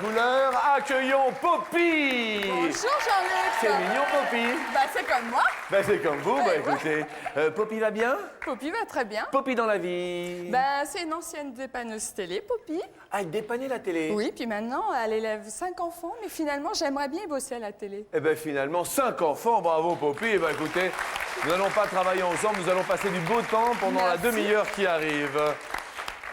couleur, accueillons Poppy. Bonjour Jean-Luc. C'est mignon, Poppy. Bah c'est comme moi. Ben, c'est comme vous, bah écoutez. Poppy va bien? Poppy va très bien. Poppy dans la vie? Bah c'est une ancienne dépanneuse télé, Poppy. Ah, elle dépannait la télé? Oui, puis maintenant elle élève 5 enfants, mais finalement j'aimerais bien bosser à la télé. Eh ben finalement, 5 enfants, bravo Poppy. Eh ben écoutez, nous n'allons pas travailler ensemble, nous allons passer du beau temps pendant la Merci. demi-heure qui arrive.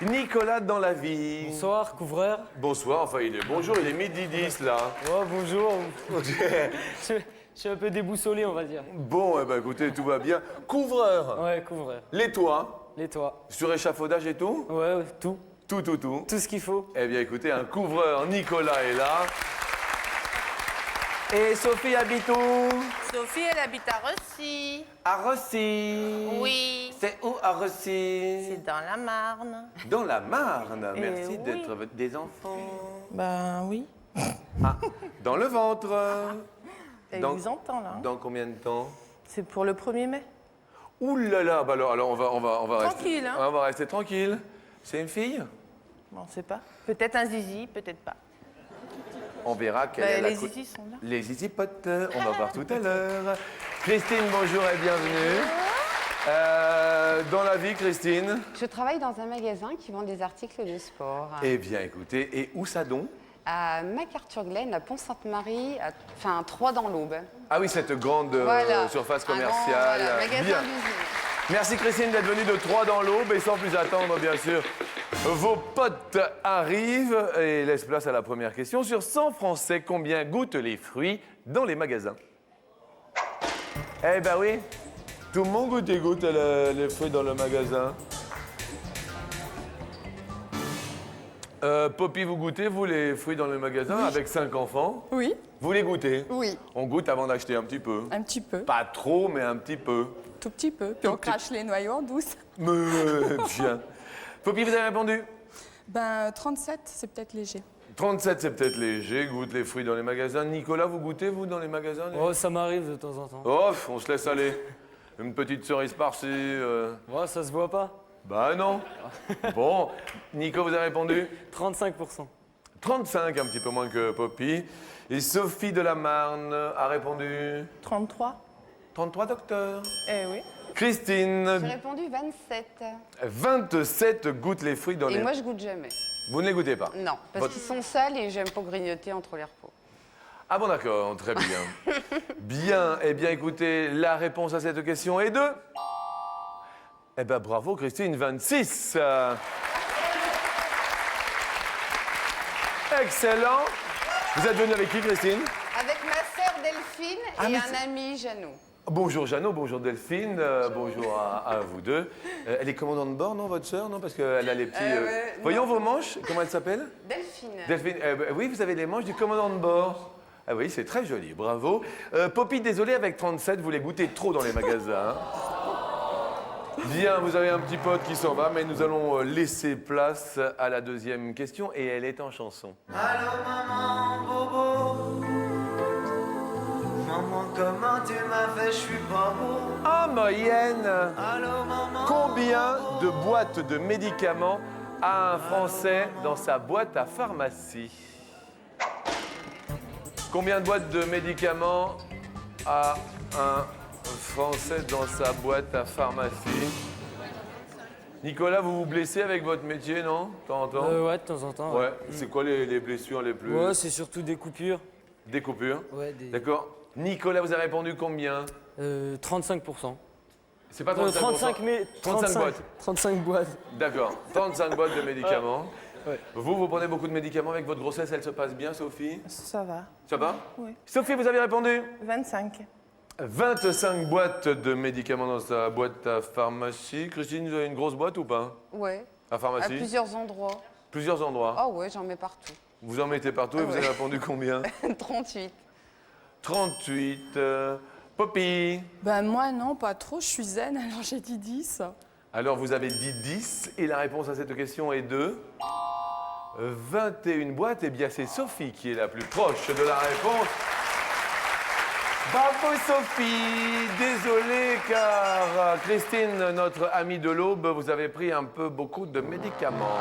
Nicolas dans la vie. Bonsoir, couvreur. Bonsoir, enfin il est bonjour, il est midi 10 là. Oh, bonjour. Je suis un peu déboussolé, on va dire. Bon, eh ben écoutez, tout va bien. Couvreur, Ouais, couvreur. les toits, Les toits. sur échafaudage et tout? Ouais, tout. Tout. Tout ce qu'il faut. Eh bien écoutez, un couvreur, Nicolas est là. Et Sophie habite où? Sophie, elle habite à Rossi. À Rossi. Oui. C'est où à Rossi? C'est dans la Marne. Dans la Marne. Eh Merci oui. d'être des enfants. Ben oui. Ah, dans le ventre. Elle Dans- vous entend là. Dans combien de temps? C'est pour le 1er mai. Ouh là là, bah alors on va Tranquille, rester. hein. On va rester tranquille. C'est une fille? Bon, on sait pas. Peut-être un zizi, peut-être pas. On verra quelle Ben, est la les zizis sont là. Les zizipotes, on va voir tout à l'heure. Christine, bonjour et bienvenue. Dans la vie, Christine? Je travaille dans un magasin qui vend des articles de sport. Eh bien, écoutez, et où ça donc? À MacArthur-Glen, à Pont-Sainte-Marie, enfin 3 dans l'Aube. Ah oui, cette grande Voilà. surface Un grand, commerciale. voilà, magasin Bien. d'usine. Merci Christine d'être venue de Troyes dans l'Aube et sans plus attendre, bien sûr, vos potes arrivent et laissent place à la première question. Sur 100 Français, combien goûtent les fruits dans les magasins? Eh ben oui, tout le monde goûte les fruits dans le magasin. Poppy, vous goûtez, vous, les fruits dans le magasin avec 5 enfants? Oui, Vous les goûtez? oui, On goûte avant d'acheter un petit peu. un petit peu, Pas trop, mais un petit peu. tout petit peu. Puis on crache les noyaux en douce. Bien. Poppy, vous avez répondu? Ben 37, c'est peut-être léger. 37, c'est peut-être léger, goûte les fruits dans les magasins. Nicolas, vous goûtez, vous, dans les magasins? Oh, ça m'arrive de temps en temps. Oh, on se laisse aller. Une petite cerise par-ci. Oh, ça se voit pas. Bah non. Bon, Nico, vous avez répondu? 35%. 35, un petit peu moins que Poppy. Et Sophie de la Marne a répondu? 33. 33, docteur. Eh oui. Christine, J'ai répondu 27. 27 goûte les fruits dans Et les... moi, je goûte jamais. Vous ne les goûtez pas? Non, parce Votre- qu'ils sont sales et j'aime pas grignoter entre les repos. Ah bon, d'accord, très bien. Bien, eh bien, écoutez, la réponse à cette question est de... Eh ben, bravo, Christine, 26. Excellent. Vous êtes venue avec qui, Christine? Avec ma sœur Delphine Ah, et mais un ami Jeannot. Bonjour Jeannot, bonjour Delphine, bonjour à vous deux. Elle est commandante de bord, non, votre sœur, non? Parce qu'elle a les petits... ouais, Voyons non. vos manches, comment elle s'appelle? Delphine. Delphine, oui, vous avez les manches du commandant de bord. Ah oui, c'est très joli, bravo. Poppy, désolé, avec 37, vous les goûtez trop dans les magasins. Bien, vous avez un petit pote qui s'en va, mais nous allons laisser place à la deuxième question, et elle est en chanson. Allô maman, bobo. Maman, comment tu m'as fait, je suis pas beau. En moyenne, Allô maman. combien de boîtes de médicaments a un Français dans sa boîte à pharmacie? Combien de boîtes de médicaments a un Français dans sa boîte à pharmacie? Nicolas, vous vous blessez avec votre métier, non? De temps en temps? Ouais, de temps en temps. Ouais. C'est quoi les blessures les plus... Ouais, c'est surtout des coupures. Des coupures? Ouais, D'accord. Nicolas, vous avez répondu combien? 35%. C'est pas 35, 35%. mais 35 boîtes. 35 boîtes. D'accord. 35 boîtes de médicaments. Ouais. Vous prenez beaucoup de médicaments avec votre grossesse, elle se passe bien, Sophie? Ça va. Ça va? Oui. Sophie, vous avez répondu? 25. 25 boîtes de médicaments dans sa boîte à pharmacie. Christine, vous avez une grosse boîte ou pas? Ouais, À à pharmacie? plusieurs endroits. Plusieurs endroits. Ah ouais, j'en mets partout. Vous en mettez partout et vous Ouais. avez répondu combien? 38. 38. Poppy. Ben moi non, pas trop, je suis zen, alors j'ai dit 10. Alors vous avez dit 10 et la réponse à cette question est de 21 boîtes. Eh bien c'est Sophie qui est la plus proche de la réponse. Bravo Sophie. Désolé car Christine, notre amie de l'Aube, vous avez pris un peu beaucoup de médicaments.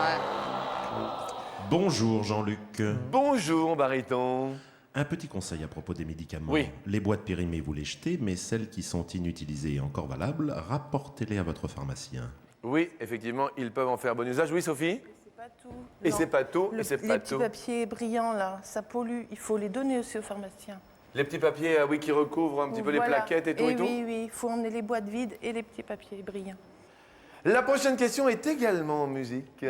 Bonjour Jean-Luc. Bonjour, baryton. Un petit conseil à propos des médicaments. Oui. Les boîtes périmées, vous les jetez, mais celles qui sont inutilisées et encore valables, rapportez-les à votre pharmacien. Oui, effectivement, ils peuvent en faire bon usage. Oui, Sophie? C'est pas tout. Et Non. c'est pas tout, et c'est Les pas petits tout. papiers brillants, là, ça pollue. Il faut les donner aussi aux pharmaciens. Les petits papiers, oui, qui recouvrent un petit peu les Voilà. plaquettes et tout et tout. Oui, oui, il faut emmener les boîtes vides et les petits papiers brillants. La prochaine question est également en musique.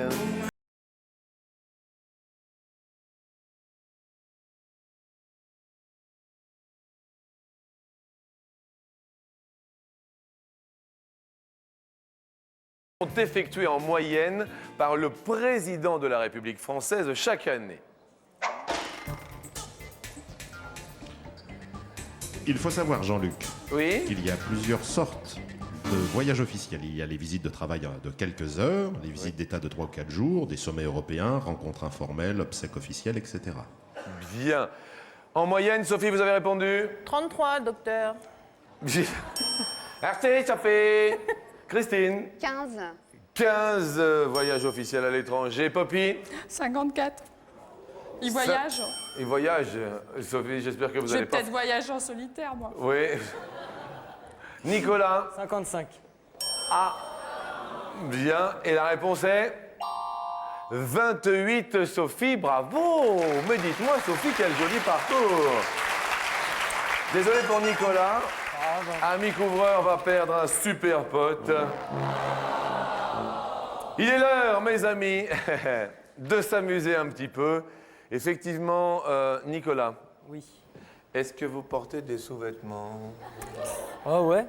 Sont effectués en moyenne par le président de la République française chaque année. Il faut savoir, Jean-Luc, Oui? qu'il y a plusieurs sortes de voyages officiels. Il y a les visites de travail de quelques heures, les visites d'État de 3 ou 4 jours, des sommets européens, rencontres informelles, obsèques officielles, etc. Bien. En moyenne, Sophie, vous avez répondu? 33, docteur. Merci, Sophie. Christine? 15. 15 voyages officiels à l'étranger. Poppy? 54. Il voyage. Il voyage. Sophie, j'espère que vous Je vais allez pas... peut-être voyager en solitaire, moi. Oui. Nicolas? 55. Bien. Et la réponse est 28, Sophie. Bravo. Mais dites-moi, Sophie, quel joli parcours. Désolé pour Nicolas. Ami couvreur va perdre un super pote. Il est l'heure, mes amis, de s'amuser un petit peu. Effectivement, Nicolas, Oui. est-ce que vous portez des sous-vêtements? Ah ouais?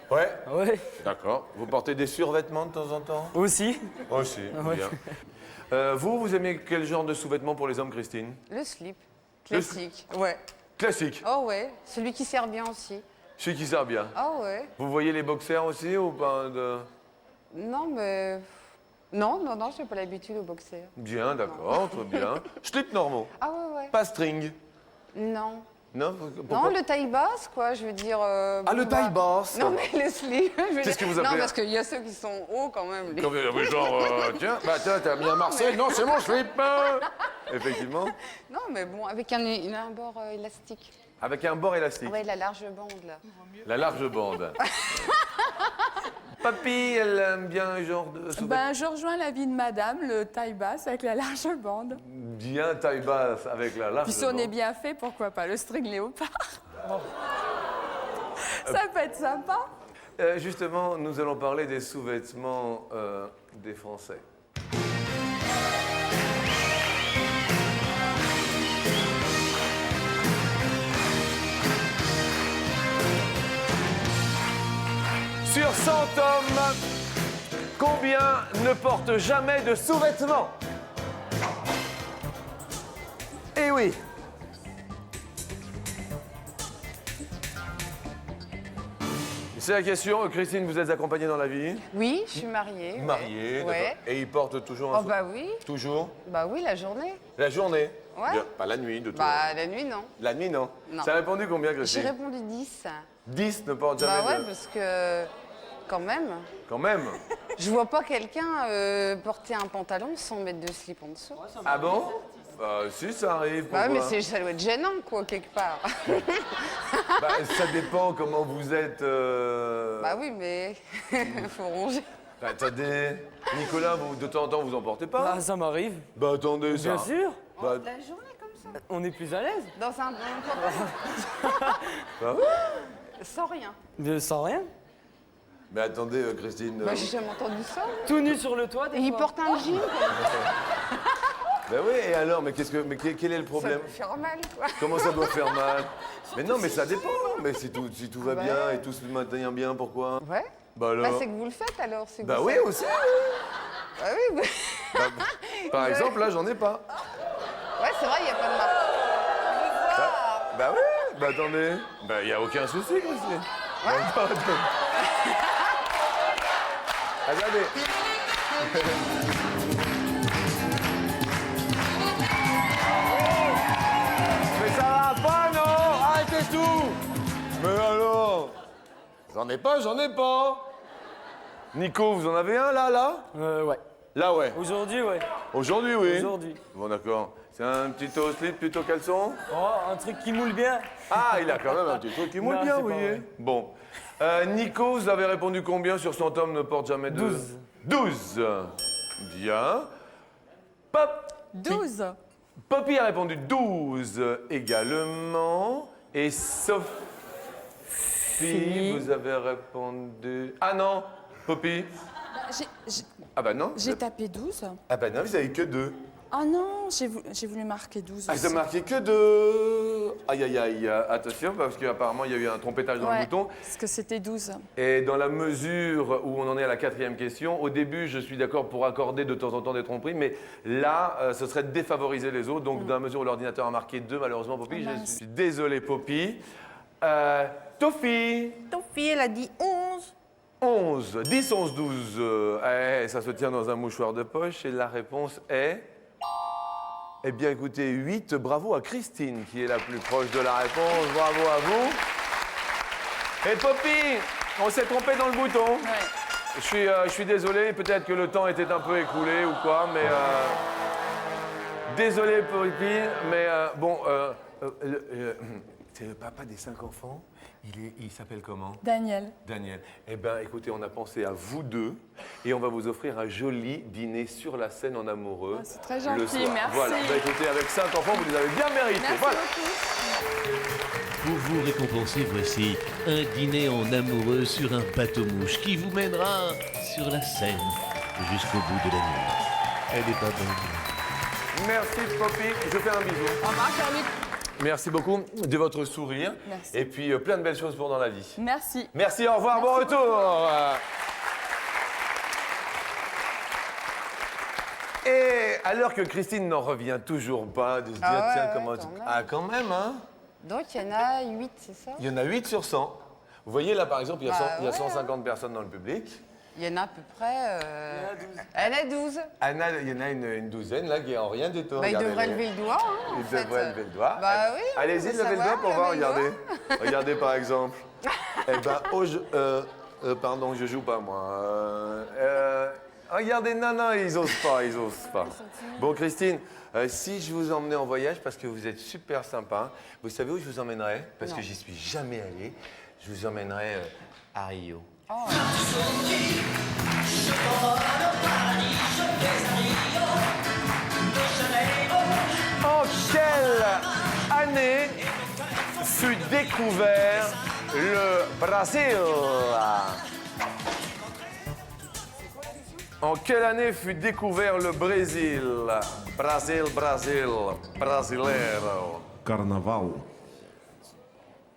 Ouais. Ah ouais. D'accord. Vous portez des survêtements de temps en temps? Aussi. Aussi, Ouais. bien. Vous aimez quel genre de sous-vêtements pour les hommes, Christine? Le slip. Classique. Ouais. Classique. Oh ouais. Celui qui sert bien aussi. Celui qui sert bien. Oh ouais. Vous voyez les boxers aussi ou pas de... Non, mais. Non, non, non, j'ai pas l'habitude au boxer. Bien, d'accord, très bien. Slip normaux, Ah ouais, ouais. pas string. Non. Non, Non, pourquoi? le taille basse, quoi, je veux dire. Ah, bon, le bah- taille basse. Non, mais le slip. je veux Qu'est-ce dire- que vous appelez Non, un- parce qu'il y a ceux qui sont hauts quand même. les- Comme, genre, tiens, bah tiens, t'as mis un Marseille, non, c'est mon slip. Effectivement, Non, mais bon, avec un bord élastique. avec un bord élastique, Ouais, la large bande, là. la large bande. Papy, elle aime bien un genre de sous-vêtements. Ben, je rejoins l'avis de madame, le taille basse avec la large bande. Bien taille basse avec la large Puis si on est bande. bien fait, pourquoi pas le string léopard? Ça peut être sympa. Justement, nous allons parler des sous-vêtements des Français. Sur 100 hommes, combien ne portent jamais de sous-vêtements? Eh oui. C'est la question. Christine, vous êtes accompagnée dans la vie? Oui, je suis mariée. ouais. Mariée, Ouais. d'accord. Et ils portent toujours un Oh, bah oui. Toujours? Bah oui, la journée. La journée? Ouais. Bien. Pas la nuit, de tout. Bah, la nuit, non. La nuit, non. Non. Ça a répondu combien, J'ai Christine? répondu 10. 10 ne portent jamais Bah ouais, de... parce que. Quand même. Quand même. Je vois pas quelqu'un porter un pantalon sans mettre de slip en dessous. Ah bon? Si, ça arrive. Bah ouais, mais pourquoi? ça doit être gênant, quoi, quelque part. Bah, ça dépend comment vous êtes... Bah oui, mais faut ronger. Bah, attendez, Nicolas, vous, de temps en temps, vous en portez pas? Ah, ça m'arrive. Bah attendez, ça... Bien sûr. Bah, La journée comme ça. On est plus à l'aise. Dans un pantalon. bah oui. Sans rien. Mais sans rien. Mais attendez, Christine... Bah j'ai jamais entendu ça. Tout nu sur le toit, des Et il fois. porte un jean, quoi. Bah oui, et alors, mais quel est le Ça problème? peut faire mal, quoi. Comment ça doit faire mal? Mais non, mais ça dépend. Mais si tout va Bah bien ouais. et tout se maintient bien, pourquoi? Ouais. Bah Bah alors? c'est que vous le faites alors. c'est que Bah vous oui, savez. aussi. Bah oui, bah... Par exemple, là, j'en ai pas. Ouais, c'est vrai, il n'y a pas de marque. Bah oui, bah attendez. Bah y a aucun souci, Christine. Attends. Regardez. Mais ça va pas, non? Arrêtez tout. Mais alors? J'en ai pas, j'en ai pas. Nico, vous en avez un là, là? Ouais. Là, ouais. Aujourd'hui, ouais. Aujourd'hui, oui. Aujourd'hui. Bon, d'accord. C'est un petit au slip plutôt caleçon? Oh, un truc qui moule bien. Ah, il a quand même un petit truc qui moule Non, bien, c'est vous pas voyez. vrai. Bon. Nico, vous avez répondu combien sur 100 hommes ne porte jamais de... 12. 12. Bien. Pop. 12. Poppy a répondu 12 également. Et Sophie, vous avez répondu... Ah non, Poppy. Ah bah non. J'ai tapé 12. Ah bah non, vous avez que 2. Ah non, j'ai voulu marquer 12 Ah, aussi. ils ont marqué que 2. Aïe, aïe, aïe. Attention, parce qu'apparemment, il y a eu un trompettage dans le Ouais, bouton. parce que c'était 12. Et dans la mesure où on en est à la 4e question, au début, je suis d'accord pour accorder de temps en temps des tromperies, mais là, ce serait de défavoriser les autres. Donc, dans la mesure où l'ordinateur a marqué 2, malheureusement, Poppy, Ah, je mince. suis désolé, Poppy. Toffie, Ton fille, elle a dit 11. 11. 10, 11, 12. Ça se tient dans un mouchoir de poche. Et la réponse est... Eh bien, écoutez, 8. Bravo à Christine, qui est la plus proche de la réponse. Bravo à vous. Et Poppy, on s'est trompé dans le bouton. Ouais. Je suis désolé, peut-être que le temps était un peu écoulé ou quoi, mais... Désolé, Poppy, mais bon... c'est le papa des 5 enfants. Il s'appelle comment? Daniel. Daniel. Eh bien, écoutez, on a pensé à vous deux et on va vous offrir un joli dîner sur la scène en amoureux. Ah, c'est très le gentil, soir. merci. Voilà. Bah, écoutez, avec 5 enfants, vous les avez bien mérités. Merci Voilà. beaucoup. Pour vous récompenser, voici un dîner en amoureux sur un bateau-mouche qui vous mènera sur la Seine jusqu'au bout de la nuit. Elle est pas bonne. Merci, Poppy. Je fais un bisou. Au revoir, Charlie. Merci beaucoup de votre sourire. Merci. Et puis, plein de belles choses pour dans la vie. Merci. Merci, au revoir, bon retour. Et alors que Christine n'en revient toujours pas, de se dire, Ah ouais, tiens, ouais, comment... quand même. Ah, quand même, hein. Donc il y en a 8, c'est ça? Il y en a 8 sur 100. Vous voyez, là, par exemple, il y a, Bah, il y a ouais. 150 personnes dans le public. Il y en a à peu près. Elle a 12. Anna, il y en a une douzaine, là, qui est en rien du tout. Bah, il Regardez, devrait les- lever le doigt. Hein, en Il fait. devrait lever le doigt. Bah oui. on Allez-y, veut levez le doigt savoir, pour voir, levez le regardez. doigt. Regardez, par exemple. Eh ben, pardon, je joue pas, moi. Regardez, non, ils osent pas, ils osent pas. Bon, Christine, si je vous emmenais en voyage, parce que vous êtes super sympa, vous savez où je vous emmènerais? Parce que j'y suis jamais allé. Je vous emmènerais à Rio. En quelle année fut découvert le Brésil? En quelle année fut découvert le Brésil? Brésil, brasileiro. Carnaval.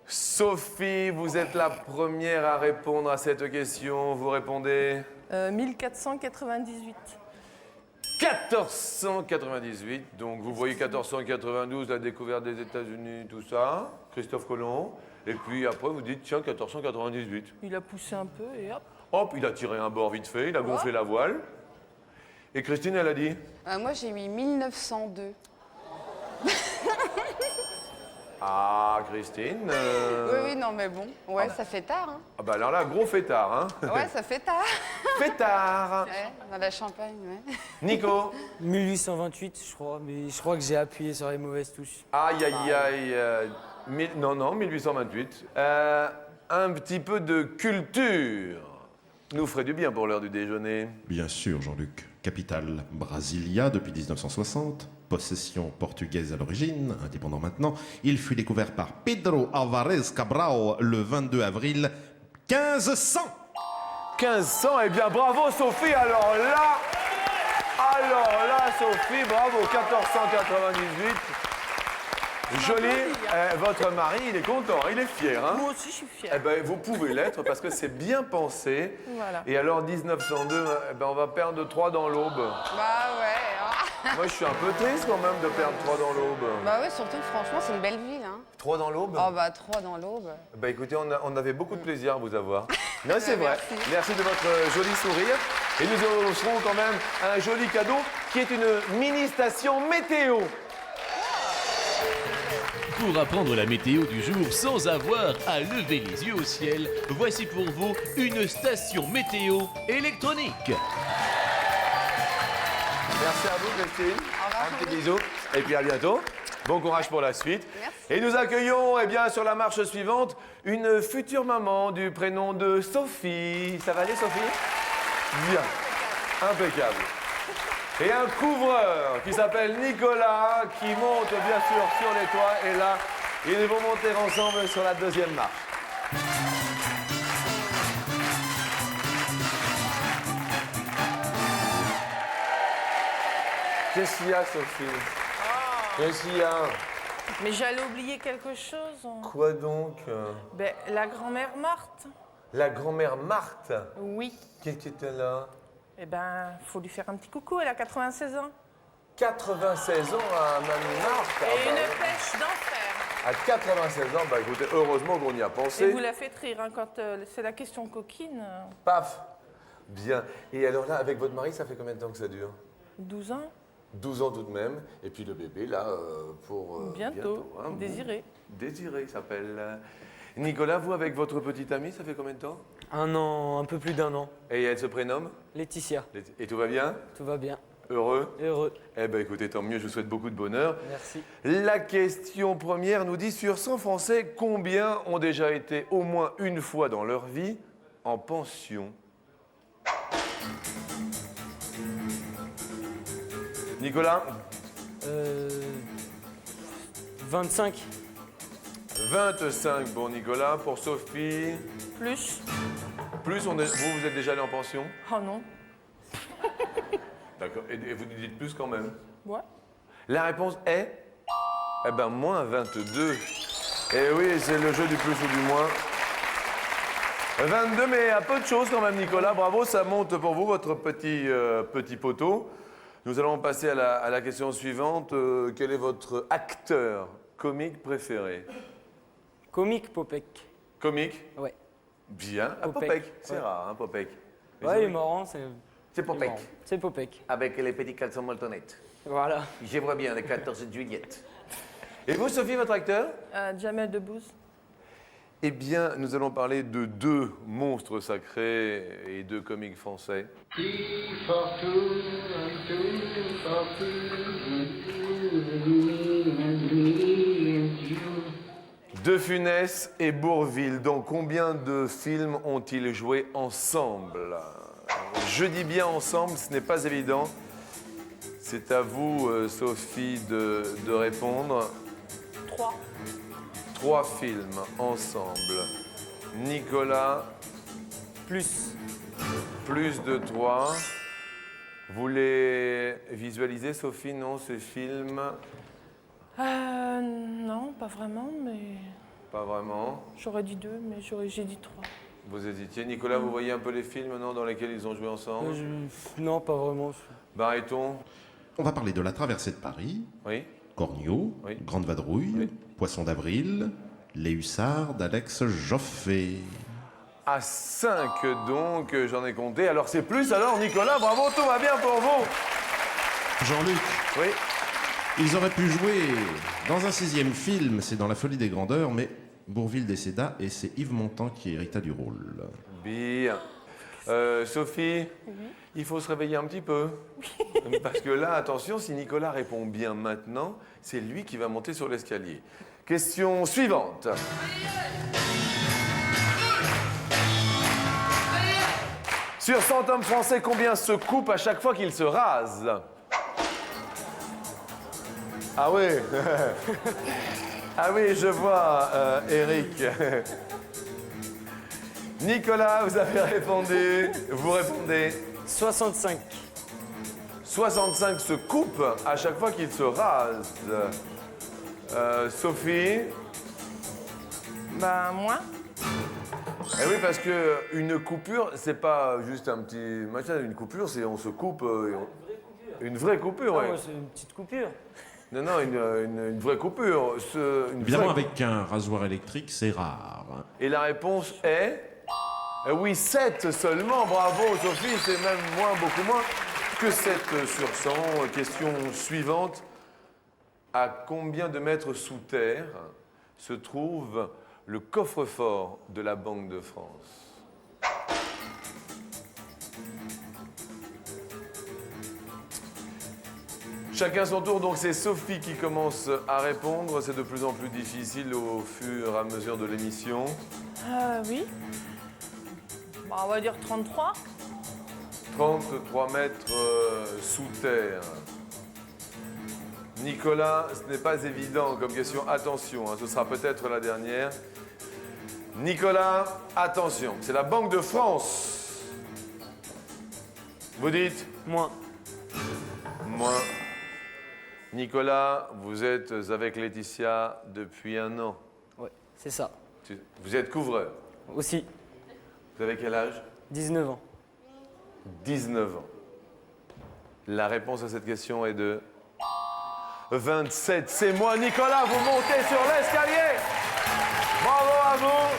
Sophie, vous êtes la première à répondre à cette question. Vous répondez 1498. 1498. Donc vous voyez 1492, la découverte des États-Unis, tout ça. Christophe Colomb. Et puis après, vous dites, tiens, 1498. Il a poussé un peu et hop. Hop, il a tiré un bord vite fait, il a gonflé la voile. Et Christine, elle a dit Moi, j'ai mis 1902. Ah, Christine. Oui, non, mais bon. Ouais, ça fait tard. Hein. Ah bah alors là, gros fêtard, hein. Ouais, ça fait tard. Fêtard. Ouais, dans la Champagne, ouais. Nico. 1828, je crois, mais je crois que j'ai appuyé sur les mauvaises touches. Aïe, aïe, aïe. Non, 1828. Un petit peu de culture nous ferait du bien pour l'heure du déjeuner. Bien sûr, Jean-Luc. Capitale, Brasilia depuis 1960. Possession portugaise à l'origine, indépendant maintenant. Il fut découvert par Pedro Álvares Cabral le 22 avril 1500. 1500, eh bien bravo Sophie, alors là, Sophie, bravo, 1498. Joli, votre mari, il est content, il est fier. Hein. Moi aussi, je suis fière. Eh ben, vous pouvez l'être parce que c'est bien pensé. Voilà. Et alors 1902, eh ben, on va perdre 3 dans l'aube. Bah ouais. Hein. Moi, je suis un peu triste quand même de perdre 3 dans l'aube. Bah ouais, surtout, franchement, c'est une belle ville. Hein. 3 dans l'aube? Oh bah 3 dans l'aube. Bah écoutez, on avait beaucoup de plaisir à vous avoir. Non, c'est vrai. Merci. Merci de votre joli sourire. Et nous offrons quand même un joli cadeau qui est une mini-station météo. Pour apprendre la météo du jour sans avoir à lever les yeux au ciel, voici pour vous une station météo électronique. Merci à vous, Christine. revoir. Un petit bisou. Et puis à bientôt. Bon courage pour la suite. Merci. Et nous accueillons, eh bien, sur la marche suivante, une future maman du prénom de Sophie. Ça va aller, Sophie? Bien. Impeccable. Et un couvreur qui s'appelle Nicolas, qui monte bien sûr sur les toits. Et là, ils vont monter ensemble sur la deuxième marche. Qu'est-ce qu'il y a, Sophie? Qu'est-ce qu'il y a? Mais j'allais oublier quelque chose. Quoi donc? Ben, la grand-mère Marthe. La grand-mère Marthe. Oui. Qu'est-ce qui était là? Eh ben, faut lui faire un petit coucou, elle a 96 ans. 96 ans à Mamie Marthe. Et une pêche d'enfer. À 96 ans, bah écoutez, heureusement qu'on y a Et pensé. vous la faites rire, hein, quand c'est la question coquine. Paf. Bien. Et alors là, avec votre mari, ça fait combien de temps que ça dure? 12 ans, 12 ans tout de même. Et puis le bébé, là, pour... bientôt. hein, Désiré. Désiré, il s'appelle. Nicolas, vous, avec votre petite amie, ça fait combien de temps? 1 an, un peu plus d'1 an. Et elle se prénomme? Laetitia, Et tout va bien? tout va bien. Heureux? Heureux. Eh bien, écoutez, tant mieux, je vous souhaite beaucoup de bonheur. Merci. La question première nous dit, sur 100 Français, combien ont déjà été au moins une fois dans leur vie en pension? Nicolas? 25. 25 pour Nicolas. Pour Sophie? Plus. Plus, vous êtes déjà allé en pension? Oh non. D'accord. Et vous dites plus quand même? Ouais. La réponse est? Eh ben, moins 22. Eh oui, c'est le jeu du plus ou du moins. 22, mais à peu de choses quand même, Nicolas. Bravo, ça monte pour vous, votre petit poteau. Nous allons passer à la question suivante. Quel est votre acteur comique préféré? Comique, Popek. Comique? Ouais. Bien. Ah, Popek. Popek. C'est Ouais. rare, hein, Popek. Mais Ouais, c'est il est vrai. marrant, C'est il est Popek. marrant. C'est Popek. Avec les petits caleçons molletonnettes. Voilà. Je vois bien, le 14 Juliette. Et vous, Sophie, votre acteur? Jamel Debbouze. Eh bien, nous allons parler de 2 monstres sacrés et 2 comiques français. De Funès et Bourvil. Dans combien de films ont-ils joué ensemble? Je dis bien ensemble, ce n'est pas évident. C'est à vous, Sophie, de répondre. 3. 3 films ensemble. Nicolas, Plus. plus de 3. Vous les visualisez, Sophie, non, ces films? Non, pas vraiment, mais Pas vraiment. j'aurais dit 2, mais j'ai dit 3. Vous hésitiez. Nicolas, vous voyez un peu les films, non, dans lesquels ils ont joué ensemble? Non, pas vraiment. Baryton? On va parler de La Traversée de Paris, Oui. Cornio, Oui. Grande Vadrouille, Oui. Poisson d'avril, Les Hussards d'Alex Joffé. À 5, donc, j'en ai compté. Alors, c'est plus, alors, Nicolas, bravo, tout va bien pour vous. Jean-Luc, Oui. ils auraient pu jouer dans un 6e film, c'est dans La Folie des Grandeurs, mais Bourvil décéda et c'est Yves Montand qui hérita du rôle. Bien. Sophie, il faut se réveiller un petit peu. Parce que là, attention, si Nicolas répond bien maintenant, c'est lui qui va monter sur l'escalier. Question suivante. Sur 100 hommes français, combien se coupent à chaque fois qu'ils se rasent? Ah oui. Ah oui, je vois, Eric. Nicolas, vous avez répondu. Vous répondez. 65. 65 se coupent à chaque fois qu'ils se rasent. Sophie? Bah, moins. Eh oui, parce que une coupure, c'est pas juste un petit machin. Une coupure, c'est on se coupe. Une vraie coupure, Ah ouais. ouais, c'est une petite coupure. Non, non, une vraie coupure. Une Évidemment, vraie- avec un rasoir électrique, c'est rare. Et la réponse est... oui, 7 seulement. Bravo, Sophie. C'est même moins, beaucoup moins que 7 sur 100. Question suivante. À combien de mètres sous terre se trouve le coffre-fort de la Banque de France? Chacun son tour, donc c'est Sophie qui commence à répondre. C'est de plus en plus difficile au fur et à mesure de l'émission. Oui. Bon, on va dire 33. 33 mètres sous terre. Nicolas, ce n'est pas évident comme question. Attention, hein, ce sera peut-être la dernière. Nicolas, attention, c'est la Banque de France. Vous dites Moins. moins. Nicolas, vous êtes avec Laetitia depuis 1 an. Ouais, c'est ça. Vous êtes couvreur. Aussi. Vous avez quel âge? 19 ans. 19 ans. La réponse à cette question est de 27. C'est moi, Nicolas, vous montez sur l'escalier. Bravo à vous.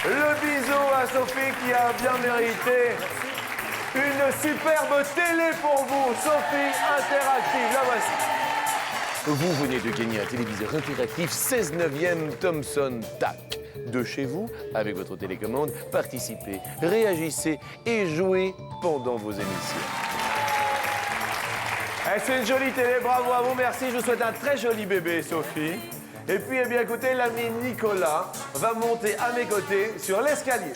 Le bisou à Sophie qui a bien mérité une superbe télé pour vous. Sophie interactive, la voici. Vous venez de gagner un téléviseur interactif 16 neuvième Thomson TAC. De chez vous, avec votre télécommande, participez, réagissez et jouez pendant vos émissions. Eh, c'est une jolie télé, bravo à vous, merci. Je vous souhaite un très joli bébé, Sophie. Et puis, eh bien, écoutez, l'ami Nicolas va monter à mes côtés sur l'escalier.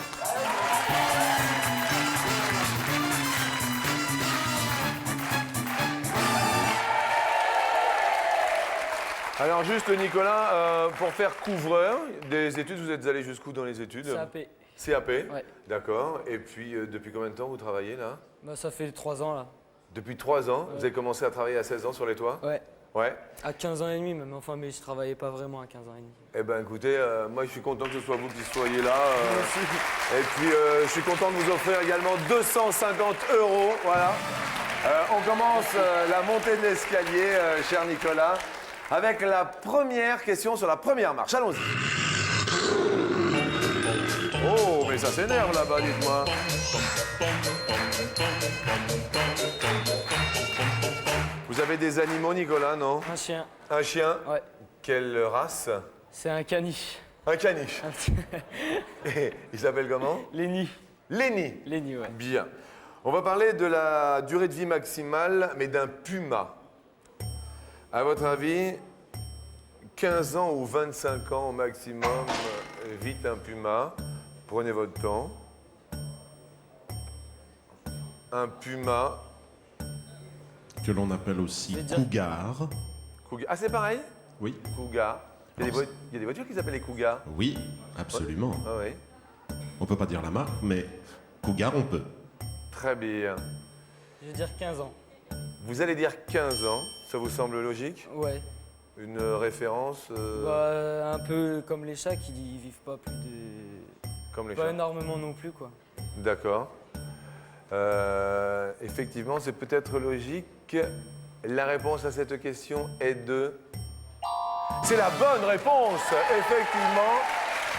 Alors juste Nicolas, pour faire couvreur des études, vous êtes allé jusqu'où dans les études? CAP. CAP. Ouais. D'accord. Et puis depuis combien de temps vous travaillez là? Bah, ça fait 3 ans là. Depuis 3 ans. Vous avez commencé à travailler à 16 ans sur les toits? Ouais. Ouais. À 15 ans et demi même, enfin, mais je travaillais pas vraiment à 15 ans et demi. Eh ben écoutez, moi je suis content que ce soit vous qui soyez là. Et puis je suis content de vous offrir également 250 €. Voilà. On commence la montée de l'escalier, cher Nicolas, avec la première question sur la première marche. Allons-y. Oh, mais ça s'énerve là-bas, dites-moi. Vous avez des animaux, Nicolas, non? Un chien. Un chien? Ouais. Quelle race? C'est un caniche. Un caniche. Un petit- Et il s'appelle comment? Lenny. Lenny. Lenny, ouais. Bien. On va parler de la durée de vie maximale, mais d'un puma. À votre avis, 15 ans ou 25 ans au maximum vit un puma? Prenez votre temps. Un puma. Que l'on appelle aussi cougar. Ah, c'est pareil? Oui, Cougar. Il y a des voitures qui s'appellent les cougars. oui, absolument. Ah oui. On peut pas dire la marque, mais cougar, on peut. Très bien. Je vais dire 15 ans. Vous allez dire 15 ans, ça vous semble logique? Ouais. Une référence Bah, un peu comme les chats qui vivent pas plus de... comme les Pas chats? énormément non plus, quoi. D'accord. Effectivement, c'est peut-être logique. La réponse à cette question est de... C'est la bonne réponse, effectivement.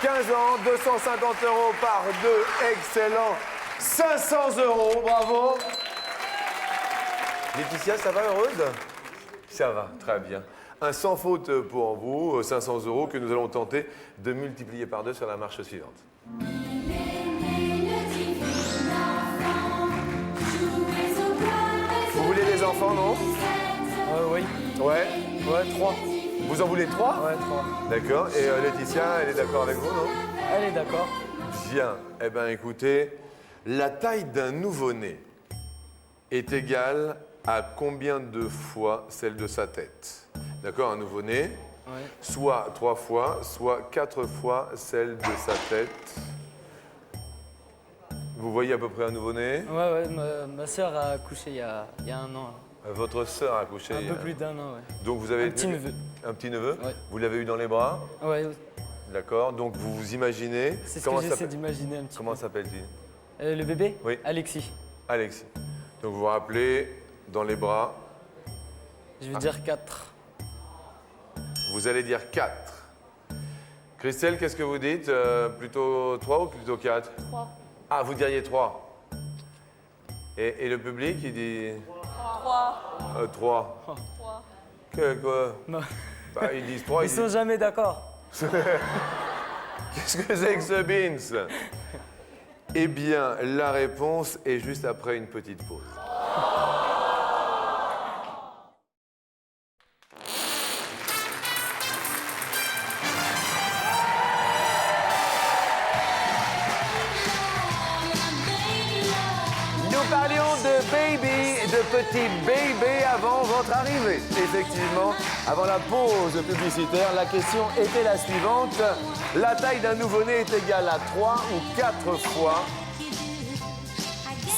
15 ans, 250 € par 2, excellent. 500 €, bravo. Laetitia, ça va, heureuse? Ça va, très bien. Un sans faute pour vous, 500 € que nous allons tenter de multiplier par 2 sur la marche suivante. Vous voulez des enfants, non? Oui. Ouais. Ouais, 3. Vous en voulez 3? Ouais, 3. D'accord. Et Laetitia, elle est d'accord avec vous, non? Elle est d'accord. Bien. Eh bien, écoutez, la taille d'un nouveau-né est égale à combien de fois celle de sa tête? D'accord, un nouveau-né, Ouais. soit 3 fois, soit 4 fois celle de sa tête. Vous voyez à peu près un nouveau-né? Ouais, ma soeur a accouché il y a 1 an. Votre sœur a accouché. Un peu plus d'1 an, ouais. Donc vous avez Un petit neveu. Un petit neveu? Ouais. Vous l'avez eu dans les bras? Ouais, D'accord. Donc vous vous imaginez. c'est ce Comment que j'essaie s'appelle- d'imaginer un petit Comment peu. s'appelle-t-il? Le bébé? Oui. Alexis. Alexis. Donc vous vous rappelez, dans les bras, Je vais dire 4. vous allez dire 4. Christelle, qu'est-ce que vous dites? Plutôt 3 ou plutôt 4? 3. Ah, vous diriez 3. Et le public, il dit 3. 3. 3. Quoi? Non. Bah, ils disent 3. Ils sont jamais d'accord. Qu'est-ce que c'est que ce Beans? Eh bien, la réponse est juste après une petite pause. de petits bébés avant votre arrivée. Effectivement, avant la pause publicitaire, la question était la suivante. La taille d'un nouveau-né est égale à 3 ou 4 fois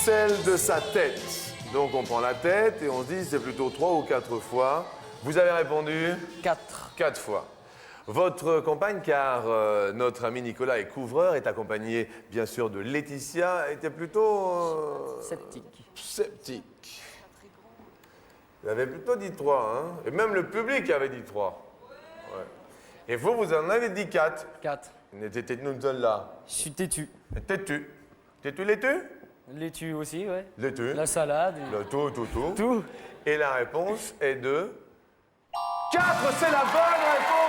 celle de sa tête. Donc on prend la tête et on se dit c'est plutôt 3 ou 4 fois. Vous avez répondu 4. 4 fois. Votre compagne, car notre ami Nicolas est couvreur, est accompagné bien sûr de Laetitia, était plutôt sceptique. Il avait plutôt dit 3, hein. Et même le public avait dit 3. Ouais. Et vous, vous en avez dit 4. 4. N'était-nous là. Je suis têtu. Têtu. Têtu, laitue? Laitue aussi, ouais. Laitue. La salade. Le tout. Tout. Et la réponse est de 4, c'est la bonne réponse.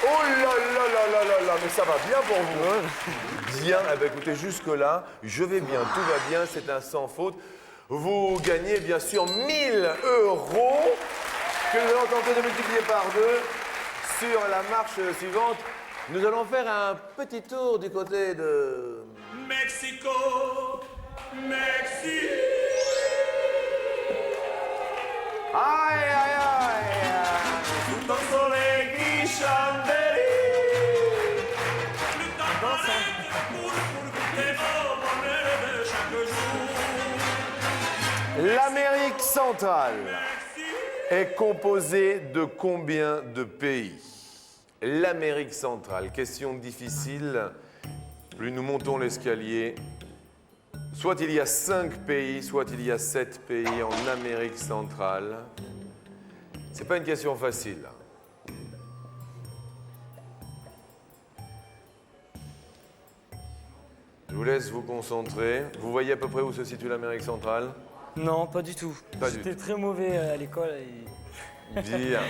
Oh là, mais ça va bien pour vous. Bien, eh bien, écoutez, jusque-là, je vais bien, tout va bien, c'est un sans faute. Vous gagnez bien sûr 1 000 € que nous allons tenter de multiplier par 2 sur la marche suivante. Nous allons faire un petit tour du côté de... Mexico, Mexique. Aïe, aïe, aïe. Tutto sole gli chandelier. Le tambourine pour goûter au bonheur de chaque jour. L'Amérique centrale est composée de combien de pays? L'Amérique centrale, question difficile. Plus nous montons l'escalier, soit il y a 5 pays, soit il y a 7 pays en Amérique centrale. C'est pas une question facile. Je vous laisse vous concentrer. Vous voyez à peu près où se situe l'Amérique centrale? Non, pas du tout. Pas du J'étais tout. très mauvais à l'école. Et... Bien.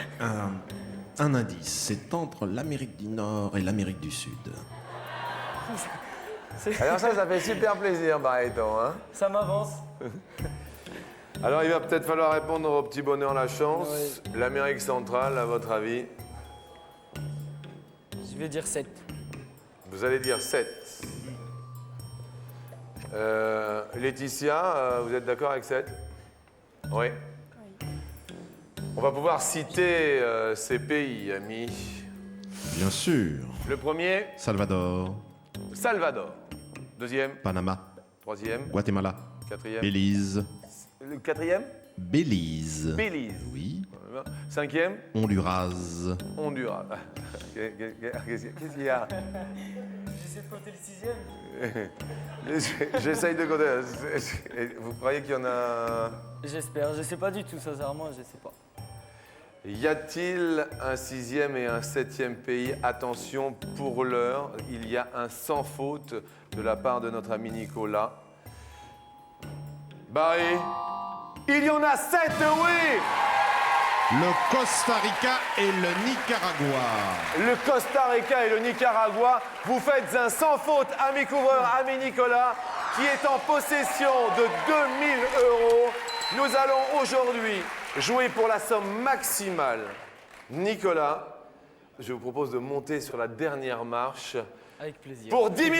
Un indice, c'est entre l'Amérique du Nord et l'Amérique du Sud. Alors ça fait super plaisir, Barreton, hein? Ça m'avance. Alors il va peut-être falloir répondre au petit bonheur la chance. Oui. L'Amérique centrale, à votre avis? Je vais dire 7. Vous allez dire 7. Laetitia, vous êtes d'accord avec 7? Oui. On va pouvoir citer ces pays, amis. Bien sûr. Le premier, Salvador, Salvador. Deuxième, Panama, troisième, Guatemala, quatrième. Belize, Le quatrième, Belize. Belize. Oui. Cinquième, Honduras. Honduras. Qu'est-ce qu'il y a? J'essaie de compter le 6e. J'essaye de compter. Vous croyez qu'il y en a... J'espère. Je sais pas du tout, sincèrement, je sais pas. Y a-t-il un 6e et un 7e pays? Attention, pour l'heure, il y a un sans faute de la part de notre ami Nicolas. Barry, il y en a 7, oui! Le Costa Rica et le Nicaragua. Le Costa Rica et le Nicaragua, vous faites un sans faute, ami couvreur, ami Nicolas, qui est en possession de 2 000 €. Nous allons aujourd'hui jouer pour la somme maximale. Nicolas, je vous propose de monter sur la dernière marche Avec plaisir. pour 10 000 €.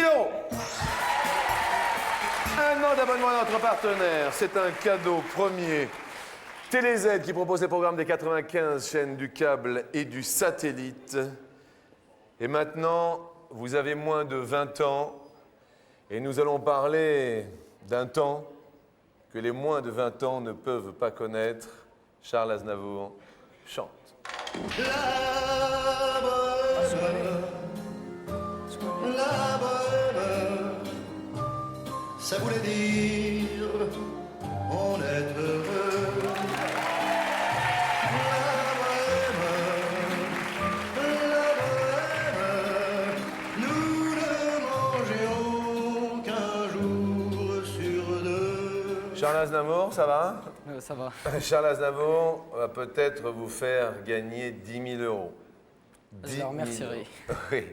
Un an d'abonnement à notre partenaire, c'est un cadeau premier. TéléZ qui propose les programmes des 95 chaînes du câble et du satellite. Et maintenant, vous avez moins de 20 ans et nous allons parler d'un temps que les moins de 20 ans ne peuvent pas connaître. Charles Aznavour chante. La bohème, ça voulait dire on est heureux. La bohème, nous ne mangeons qu'un jour sur 2. Charles Aznavour, ça va? Ça va. Charles Aznavour va peut-être vous faire gagner 10 000 €. Je le remercierai. Oui.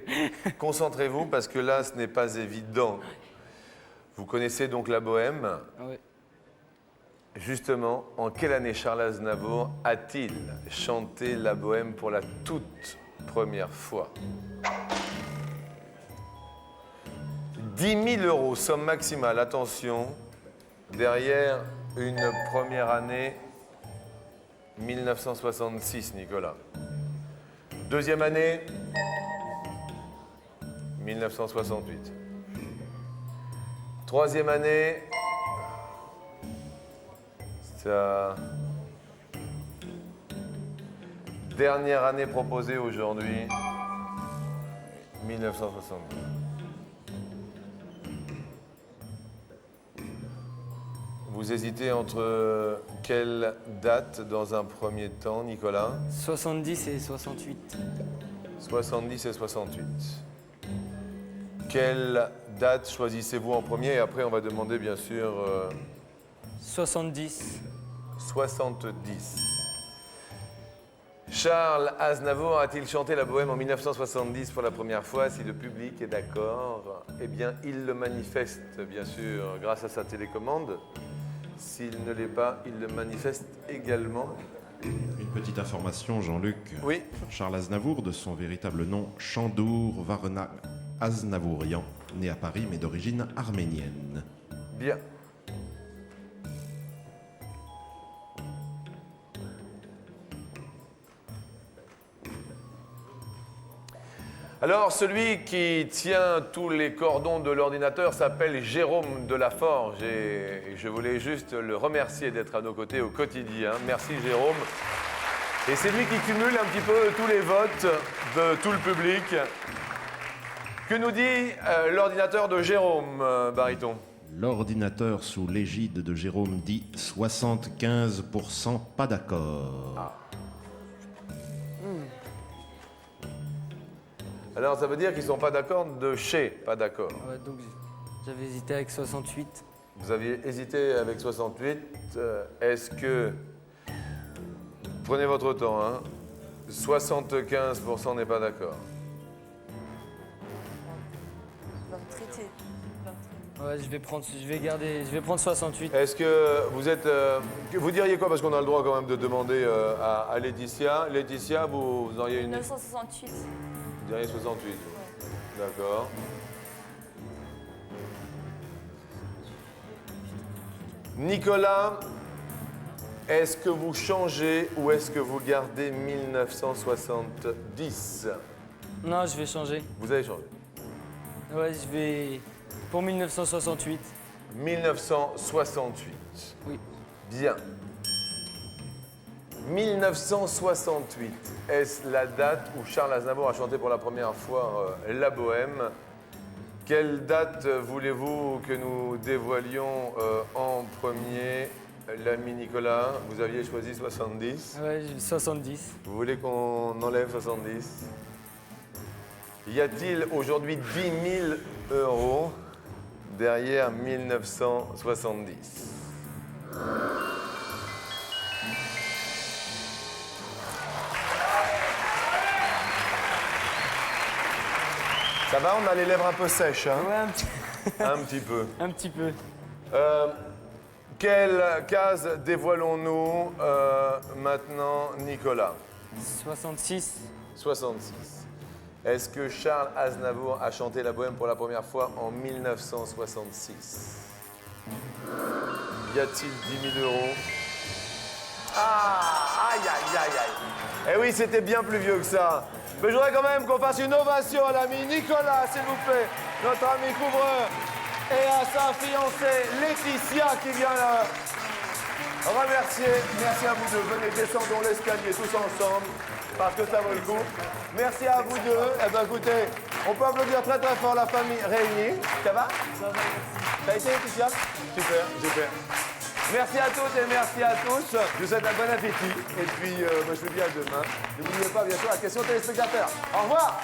Concentrez-vous parce que là, ce n'est pas évident. Vous connaissez donc la bohème. Oui. Justement, en quelle année Charles Aznavour a-t-il chanté la bohème pour la toute première fois? 10 000 €, somme maximale. Attention, derrière une première année 1966, Nicolas. Deuxième année 1968. Troisième année, ça... Dernière année proposée aujourd'hui, 1962. Vous hésitez entre quelle date dans un premier temps, Nicolas? 70 et 68. 70 et 68. Quelle date choisissez-vous en premier? Et après, on va demander, bien sûr, 70. 70. Charles Aznavour a-t-il chanté la Bohème en 1970 pour la première fois? Si le public est d'accord, eh bien, il le manifeste, bien sûr, grâce à sa télécommande. S'il ne l'est pas, il le manifeste également. Une petite information, Jean-Luc. Oui. Charles Aznavour, de son véritable nom, Chandour Varna Aznavourian, né à Paris mais d'origine arménienne. Bien. Alors, celui qui tient tous les cordons de l'ordinateur s'appelle Jérôme Delaforge et je voulais juste le remercier d'être à nos côtés au quotidien. Merci Jérôme. Et c'est lui qui cumule un petit peu tous les votes de tout le public. Que nous dit l'ordinateur de Jérôme, baryton? L'ordinateur sous l'égide de Jérôme dit 75% pas d'accord. Ah. Alors, ça veut dire qu'ils ne sont pas d'accord de chez pas d'accord. Ouais, donc j'avais hésité avec 68. Vous aviez hésité avec 68. Est-ce que... Prenez votre temps, hein. 75% n'est pas d'accord. Ouais, je vais prendre 68. Est-ce que vous êtes... vous diriez quoi? Parce qu'on a le droit quand même de demander à Laetitia. Laetitia, vous auriez une... 1968. Vous diriez 68. D'accord. Nicolas, est-ce que vous changez ou est-ce que vous gardez 1970? Non, je vais changer. Vous allez changer. Ouais, je vais pour 1968. 1968. Oui. Bien. 1968, est-ce la date où Charles Aznavour a chanté pour la première fois La Bohème? Quelle date voulez-vous que nous dévoilions en premier? L'ami Nicolas, vous aviez choisi 70. Ouais, 70. Vous voulez qu'on enlève 70? Y a-t-il aujourd'hui 10 000 € derrière 1970? Ça va, on a les lèvres un peu sèches, hein? Ouais, un petit peu. Un petit peu. Quelle case dévoilons-nous maintenant, Nicolas? 66. 66. Est-ce que Charles Aznavour a chanté La Bohème pour la première fois en 1966? Y a-t-il 10 000 €? Ah! Aïe, aïe, aïe, aïe. Eh oui, c'était bien plus vieux que ça. Mais je voudrais quand même qu'on fasse une ovation à l'ami Nicolas, s'il vous plaît, notre ami couvreur, et à sa fiancée Laetitia qui vient là remercier. Merci à vous deux. Venez, descendons l'escalier tous ensemble, parce que ça vaut le coup. Merci à vous deux. Eh bien, écoutez, on peut applaudir très très fort la famille réunie. Ça va? Ça va, merci. Ça a été, Laetitia? Super, super. Merci à toutes et merci à tous. Je vous souhaite un bon appétit. Et puis, je vous dis à demain. N'oubliez pas, bien sûr, la question téléspectateur. Au revoir!